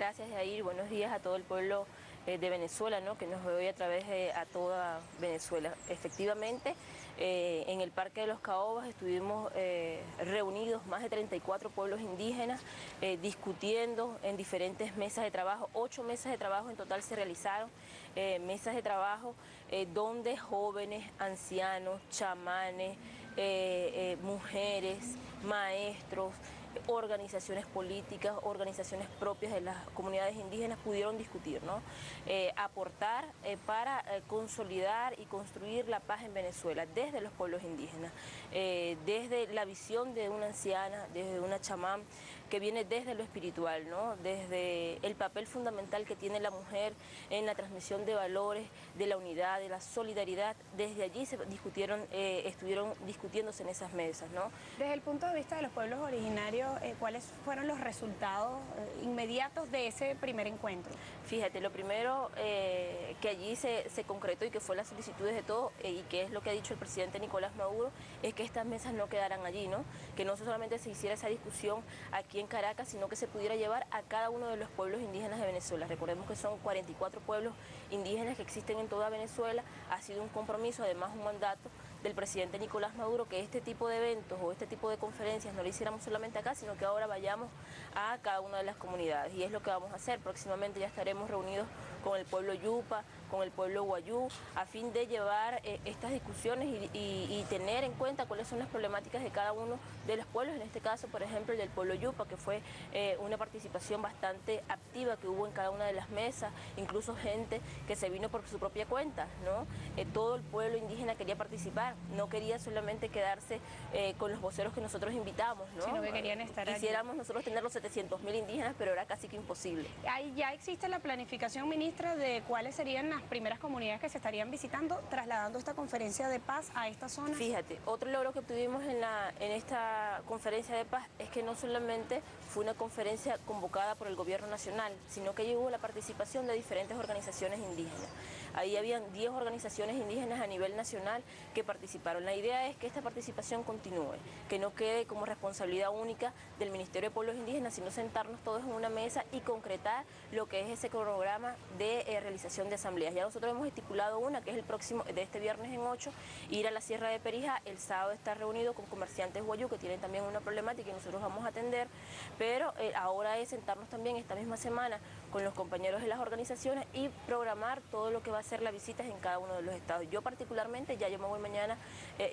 Gracias, Jair. Buenos días a todo el pueblo de Venezuela, ¿no?, que nos ve hoy a través de a toda Venezuela. Efectivamente, en el Parque de los Caobas estuvimos reunidos más de 34 pueblos indígenas discutiendo en diferentes mesas de trabajo. 8 mesas de trabajo en total se realizaron, mesas de trabajo donde jóvenes, ancianos, chamanes, mujeres, maestros, organizaciones políticas, organizaciones propias de las comunidades indígenas pudieron discutir, ¿no? Aportar para consolidar y construir la paz en Venezuela desde los pueblos indígenas, desde la visión de una anciana, desde una chamán que viene desde lo espiritual, ¿no?, desde el papel fundamental que tiene la mujer en la transmisión de valores, de la unidad, de la solidaridad. Desde allí se discutieron, estuvieron discutiéndose en esas mesas, ¿no? Desde el punto de vista de los pueblos originarios, ¿cuáles fueron los resultados inmediatos de ese primer encuentro? Fíjate, lo primero que allí se concretó y que fue las solicitudes de todos y que es lo que ha dicho el presidente Nicolás Maduro, es que estas mesas no quedaran allí, ¿no? Que no solamente se hiciera esa discusión aquí en Caracas, sino que se pudiera llevar a cada uno de los pueblos indígenas de Venezuela. Recordemos que son 44 pueblos indígenas que existen en toda Venezuela. Ha sido un compromiso, además un mandato del presidente Nicolás Maduro, que este tipo de eventos o este tipo de conferencias no lo hiciéramos solamente acá, sino que ahora vayamos a cada una de las comunidades, y es lo que vamos a hacer. Próximamente ya estaremos reunidos con el pueblo Yupa, con el pueblo Guayú, a fin de llevar estas discusiones y tener en cuenta cuáles son las problemáticas de cada uno de los pueblos, en este caso, por ejemplo, el del pueblo Yupa, que fue una participación bastante activa que hubo en cada una de las mesas, incluso gente que se vino por su propia cuenta, ¿no? Todo el pueblo indígena quería participar, no quería solamente quedarse con los voceros que nosotros invitamos, ¿no? Sino que querían estar allí. Quisiéramos nosotros tener los 700.000 indígenas, pero era casi que imposible. Ahí ya existe la planificación, ministra, de cuáles serían las primeras comunidades que se estarían visitando, trasladando esta conferencia de paz a esta zona. Fíjate, otro logro que obtuvimos en esta conferencia de paz es que no solamente fue una conferencia convocada por el gobierno nacional, sino que hubo la participación de diferentes organizaciones indígenas. Ahí habían 10 organizaciones indígenas a nivel nacional que participaron. La idea es que esta participación continúe, que no quede como responsabilidad única del Ministerio de Pueblos Indígenas, sino sentarnos todos en una mesa y concretar lo que es ese cronograma de realización de asambleas. Ya nosotros hemos estipulado una, que es el próximo, de este viernes en 8, ir a la Sierra de Perijá. El sábado estar reunido con comerciantes guayú que tienen también una problemática y nosotros vamos a atender, pero ahora es sentarnos también esta misma semana con los compañeros de las organizaciones y programar todo lo que va a ser las visitas en cada uno de los estados. Yo particularmente, ya yo me voy mañana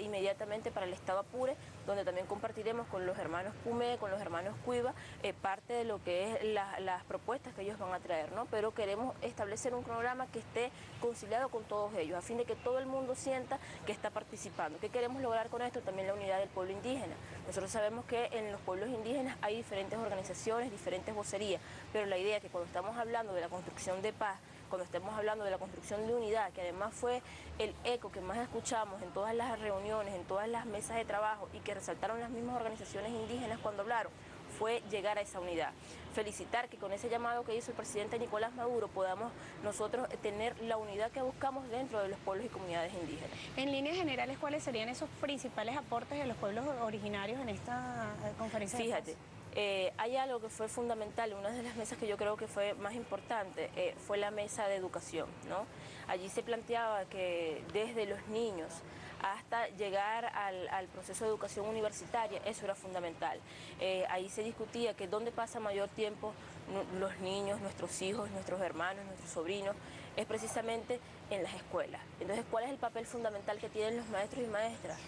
inmediatamente para el estado Apure, donde también compartiremos con los hermanos Pume, con los hermanos Cuiva, parte de lo que es las propuestas que ellos van a traer, ¿no? Pero queremos establecer un programa que esté conciliado con todos ellos, a fin de que todo el mundo sienta que está participando. ¿Qué queremos lograr con esto? También la unidad del pueblo indígena. Nosotros sabemos que en los pueblos indígenas hay diferentes organizaciones, diferentes vocerías, pero la idea es que cuando estamos hablando de la construcción de paz, cuando estemos hablando de la construcción de unidad, que además fue el eco que más escuchamos en todas las reuniones, en todas las mesas de trabajo y que resaltaron las mismas organizaciones indígenas cuando hablaron, fue llegar a esa unidad. Felicitar que con ese llamado que hizo el presidente Nicolás Maduro podamos nosotros tener la unidad que buscamos dentro de los pueblos y comunidades indígenas. En líneas generales, ¿cuáles serían esos principales aportes de los pueblos originarios en esta conferencia? Fíjate. Hay algo que fue fundamental, una de las mesas que yo creo que fue más importante, fue la mesa de educación, ¿no? Allí se planteaba que desde los niños hasta llegar al proceso de educación universitaria, eso era fundamental. Ahí se discutía que dónde pasa mayor tiempo los niños, nuestros hijos, nuestros hermanos, nuestros sobrinos, es precisamente en las escuelas. Entonces, ¿cuál es el papel fundamental que tienen los maestros y maestras?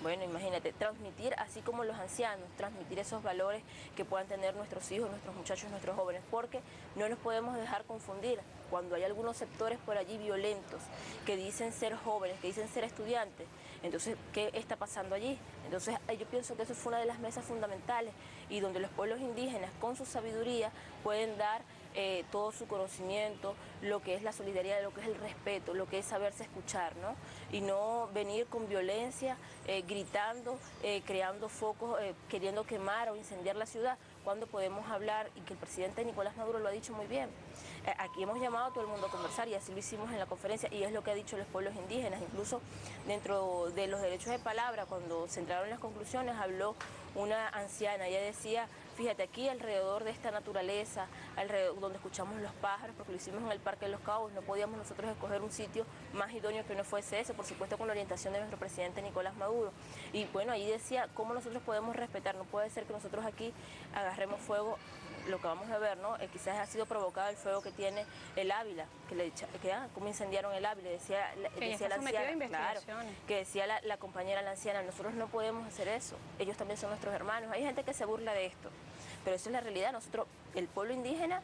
Bueno, imagínate, transmitir, así como los ancianos, transmitir esos valores que puedan tener nuestros hijos, nuestros muchachos, nuestros jóvenes, porque no nos podemos dejar confundir cuando hay algunos sectores por allí violentos que dicen ser jóvenes, que dicen ser estudiantes. Entonces, ¿qué está pasando allí? Entonces, yo pienso que eso fue una de las mesas fundamentales y donde los pueblos indígenas, con su sabiduría, pueden dar todo su conocimiento, lo que es la solidaridad, lo que es el respeto, lo que es saberse escuchar, ¿no? Y no venir con violencia, gritando, creando focos, queriendo quemar o incendiar la ciudad, cuando podemos hablar, y que el presidente Nicolás Maduro lo ha dicho muy bien. Aquí hemos llamado a todo el mundo a conversar y así lo hicimos en la conferencia y es lo que ha dicho los pueblos indígenas. Incluso dentro de los derechos de palabra, cuando se entraron las conclusiones, habló una anciana, ella decía, fíjate, aquí alrededor de esta naturaleza, alrededor donde escuchamos los pájaros, porque lo hicimos en el Parque de los Caos, no podíamos nosotros escoger un sitio más idóneo que no fuese ese, por supuesto con la orientación de nuestro presidente Nicolás Maduro. Y bueno, ahí decía cómo nosotros podemos respetar, no puede ser que nosotros aquí agarremos fuego, lo que vamos a ver, ¿no? Quizás ha sido provocado el fuego que tiene el Ávila, cómo incendiaron el Ávila, decía la anciana, claro, que decía la compañera la anciana, nosotros no podemos hacer eso, ellos también son nuestros hermanos. Hay gente que se burla de esto, pero esa es la realidad. Nosotros, el pueblo indígena,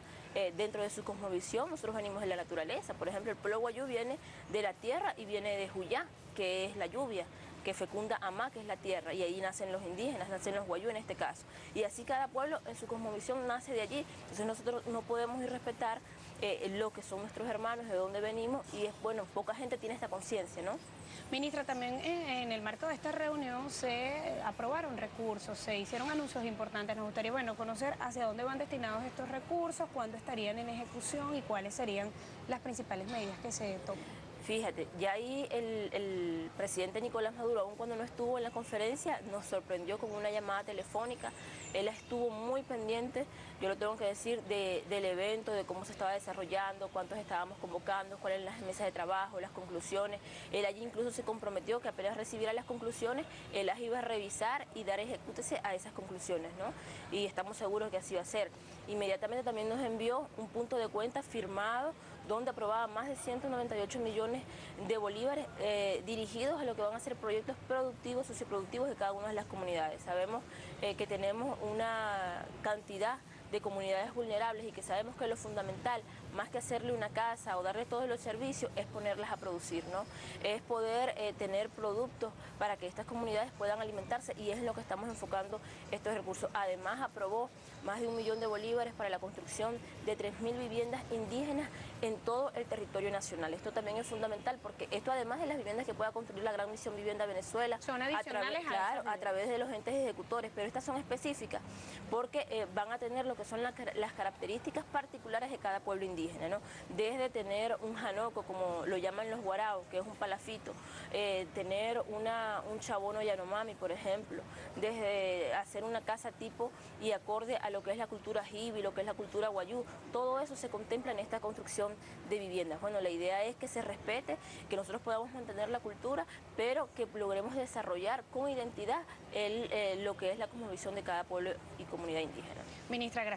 dentro de su cosmovisión, nosotros venimos de la naturaleza. Por ejemplo, el pueblo guayú viene de la tierra y viene de Juyá, que es la lluvia, que fecunda Amá, que es la tierra, y ahí nacen los indígenas, nacen los guayú en este caso. Y así cada pueblo en su cosmovisión nace de allí. Entonces nosotros no podemos irrespetar lo que son nuestros hermanos, de dónde venimos, y es bueno, poca gente tiene esta conciencia, ¿no? Ministra, también en el marco de esta reunión se aprobaron recursos, se hicieron anuncios importantes. Nos gustaría, bueno, conocer hacia dónde van destinados estos recursos, cuándo estarían en ejecución y cuáles serían las principales medidas que se toman. Fíjate, ya ahí el presidente Nicolás Maduro, aun cuando no estuvo en la conferencia, nos sorprendió con una llamada telefónica. Él estuvo muy pendiente, yo lo tengo que decir, del evento, de cómo se estaba desarrollando, cuántos estábamos convocando, cuáles eran las mesas de trabajo, las conclusiones. Él allí incluso se comprometió que apenas recibiera las conclusiones, él las iba a revisar y dar ejecútese a esas conclusiones, ¿no? Y estamos seguros que así va a ser. Inmediatamente también nos envió un punto de cuenta firmado, donde aprobaba más de 198 millones de bolívares dirigidos a lo que van a ser proyectos productivos, socioproductivos de cada una de las comunidades. Sabemos que tenemos una cantidad de comunidades vulnerables y que sabemos que lo fundamental, más que hacerle una casa o darle todos los servicios, es ponerlas a producir, ¿no? Es poder tener productos para que estas comunidades puedan alimentarse, y es en lo que estamos enfocando estos recursos. Además, aprobó más de 1 millón de bolívares para la construcción de 3.000 viviendas indígenas en todo el territorio nacional. Esto también es fundamental, porque esto, además de las viviendas que pueda construir la Gran Misión Vivienda Venezuela, son adicionales a través de los entes ejecutores, pero estas son específicas porque van a tener lo que son las características particulares de cada pueblo indígena, ¿no? Desde tener un janoco, como lo llaman los guaraos, que es un palafito, tener un chabono yanomami, por ejemplo, desde hacer una casa tipo y acorde a lo que es la cultura jibi, lo que es la cultura guayú, todo eso se contempla en esta construcción de viviendas. Bueno, la idea es que se respete, que nosotros podamos mantener la cultura, pero que logremos desarrollar con identidad lo que es la cosmovisión de cada pueblo y comunidad indígena. Ministra, gracias.